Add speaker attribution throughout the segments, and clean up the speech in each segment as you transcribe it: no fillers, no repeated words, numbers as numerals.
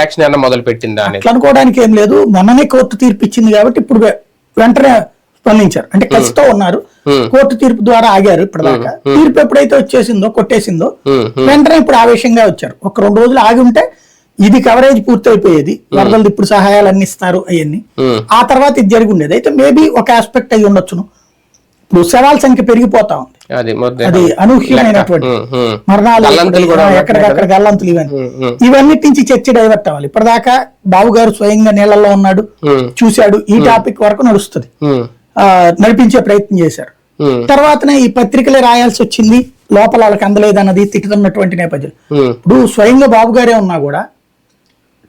Speaker 1: Action ఏమన్నా మొదలు పెట్టిందా అని
Speaker 2: అట్లా అనుకోవడానికి ఏం లేదు. మొన్ననే కోర్టు తీర్పు ఇచ్చింది కాబట్టి ఇప్పుడు వెంటనే స్పందించారు. అంటే కసితో ఉన్నారు, కోర్టు తీర్పు ద్వారా ఆగారు ఇప్పటిదాకా. తీర్పు ఎప్పుడైతే వచ్చేసిందో, కొట్టేసిందో వెంటనే ఇప్పుడు ఆవేశంగా వచ్చారు. ఒక 2 రోజులు ఆగి ఉంటే ఇది కవరేజ్ పూర్తయిపోయేది, వరదలు ఇప్పుడు సహాయాలు అన్ని ఇస్తారు అవన్నీ. ఆ తర్వాత ఇది జరిగి ఉండేది. అయితే మేబీ ఒక ఆస్పెక్ట్ అయి ఉండొచ్చును. ఇప్పుడు శవాల సంఖ్య పెరిగిపోతా ఉంది, అది అనూహ్యమైనటువంటి మరణాలు, ఎక్కడికక్కడ గల్లంతులు, ఇవన్నిటి నుంచి చర్చ డైవర్ట్ అవ్వాలి. ఇప్పటిదాకా బాబు గారు స్వయంగా నీళ్లలో ఉన్నాడు, చూశాడు, ఈ టాపిక్ వరకు నడుస్తుంది, నడిపించే ప్రయత్నం చేశారు. తర్వాతనే ఈ పత్రికలే రాయాల్సి వచ్చింది, లోపల వాళ్ళకి అందలేదన్నది తిట్టుతున్నటువంటి నేపథ్యం. ఇప్పుడు స్వయంగా బాబు గారే ఉన్నా కూడా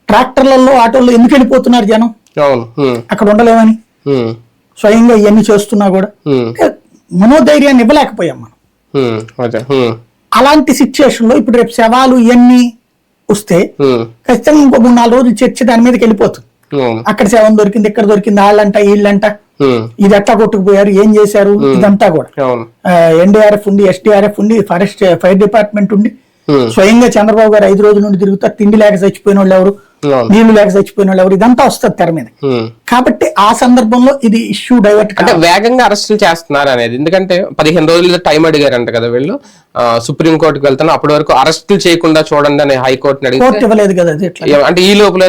Speaker 2: ట్రాక్టర్లలో, ఆటోల్లో ఎందుకు వెళ్ళిపోతున్నారు జనం, అక్కడ ఉండలేమని స్వయంగా ఇవన్నీ చేస్తున్నా కూడా మనోధైర్యాన్ని ఇవ్వలేకపోయాం మనం. అలాంటి సిచ్యువేషన్ లో ఇప్పుడు రేపు శవాలు ఇవన్నీ వస్తే ఖచ్చితంగా ఇంకో 3-4 రోజులు చర్చ దాని మీదకి వెళ్ళిపోతుంది. అక్కడ శవం దొరికింది, ఇక్కడ దొరికింది, వాళ్ళంట వీళ్ళంట, ఇది ఎట్లా కొట్టుకుపోయారు, ఏం చేశారు, ఇదంతా కూడా ఎన్డీఆర్ఎఫ్ ఉండి, ఎస్డీఆర్ఎఫ్ ఉండి, ఫైర్ డిపార్ట్మెంట్ ఉండి, స్వయంగా చంద్రబాబు గారు 5 రోజుల నుండి తిరుగుతారు, తిండి లేక చచ్చిపోయిన వాళ్ళు ఎవరు, నీళ్లు లేక చచ్చిపోయిన వాళ్ళు ఎవరు, ఇదంతా వస్తుంది తెర మీద. కాబట్టి ఆ సందర్భంలో ఇది ఇష్యూ డైవర్ట్
Speaker 1: అంటే వేగంగా అరెస్టులు చేస్తున్నారు అనేది. ఎందుకంటే 15 రోజులు టైం అడిగారంట కదా వీళ్ళు, సుప్రీం కోర్టుకు వెళ్తాను, అప్పటి వరకు అరెస్టులు చేయకుండా చూడండి అని హైకోర్టుని అడిగితే
Speaker 2: కోర్టు ఇవ్వలేదు కదా.
Speaker 1: అంటే ఈ లోపల